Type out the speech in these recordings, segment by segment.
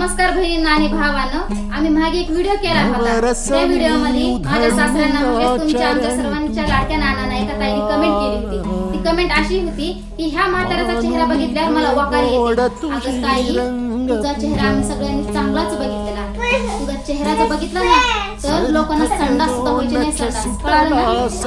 नमस्कार बहिणींनो आणि भावांनो, आम्ही मागे एक व्हिडिओ केला होता. त्या व्हिडिओ मध्ये माझ्या सासऱ्यांना म्हणजे तुमच्या आमच्या सर्वांच्या लाडक्या नानांना एका ताईने कमेंट केली होती. ती कमेंट अशी होती की ह्या म्हाताऱ्याचा चेहरा बघितल्यावर मला वकार येते. अगं ताई, तुझा चेहरा आम्ही सगळ्यांनी चांगलाच बघितलेला. तुझा चेहरा जर बघितला ना तर लोकांना संडास सुद्धा व्हायचे नाही. संडास कळालं ना.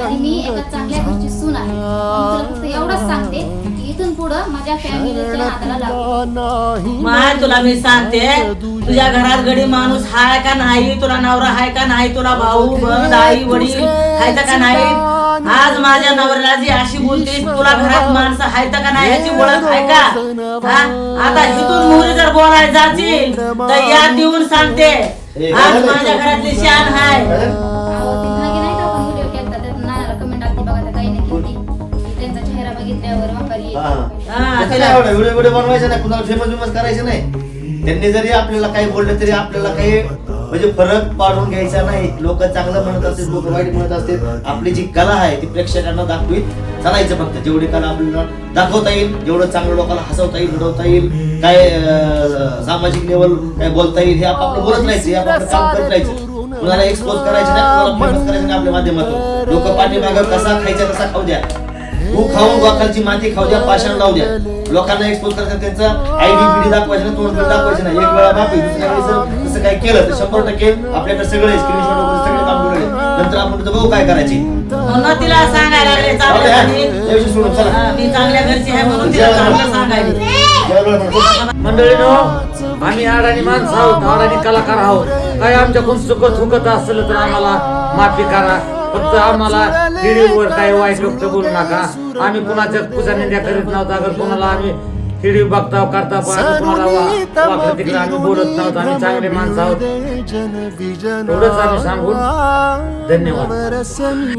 आणि मी एका चांगल्या गोष्टी सून आहे. मी तुला फक्त एवढंच सांगते की इथून पुढं माझ्या फॅमिलीच्या नात्याला लागू. माय तुला मी सांगते, तुझ्या घरात गडी माणूस हाय का नाही, तुला नवरा हाय का नाही, तुला भाऊ बंद आई वडील हायत का नाही. आज माझ्या नवऱ्याला जी अशी बोलते, तुला घरात माणसं हायत का नाही याची ओळख आहे का? आता इथून मोहरी जर बोलायला जाशील तर या देऊन सांगते, आज माझ्या घरातली शान हाय. व्हिडिओ बनवायचा नाही, कुणाला फेमस करायचं नाही. त्यांनी जरी आपल्याला काही बोललं तरी आपल्याला काही म्हणजे फरक पाडून घ्यायचा नाही. लोक चांगलं म्हणत असतील, लोक वाईट म्हणत असतील. आपली जी कला आहे ती प्रेक्षकांना दाखवीत चालायचं. फक्त जेवढी कला आपल्याला दाखवता येईल, जेवढं चांगलं लोकांना हसवता येईल, घडवता येईल, काय सामाजिक लेवल काय बोलता येईल, हे आपलं बोलत राहायचं, हे आपलं काम करत राहायचं. कुणाला एक्सपोज करायचं नाही, कुणाला फेमस करायचं नाही. आपल्या माध्यमातून लोक पाठीमागं कसा खायचा तसा खाऊ द्या, तू खाऊन वाखालची माती खाऊ द्या, पाषाण लावू द्या. लोकांना एक्सपोज करायचं, त्यांचं आयडी दाखवायचं नाही, तोंड दाखवायचं नाही. एक वेळा माफी, दुसऱ्या वेळी जर तसं काय केलं तर 100% आपल्याकडे सगळे स्क्रीनशॉट वगैरे सगळे काम करू. नंतर आपण बघू काय करायची. म्हणून तिला सांगायला लागले मी चांगल्या घरची आहे म्हणून तिला चांगलं सांगायला. मंडळीनो, आम्ही अडाणी माणसं आहोत, अडाणी कलाकार आहोत. काय आमच्याकडून चुकत असेल तर आम्हाला माफी करा. फक्त आम्हाला व्हिडिओवर काही वाईट वक्त बोलू नका. आम्ही कुणाच्या पूजा निंदा करीत नव्हता. अगर कुणाला आम्ही व्हिडिओ बघता करता पण कुणाला वाकडं तिकडे आम्ही बोलत नव्हतो. आम्ही चांगले माणसं आहोत, एवढंच आम्ही सांगून धन्यवाद.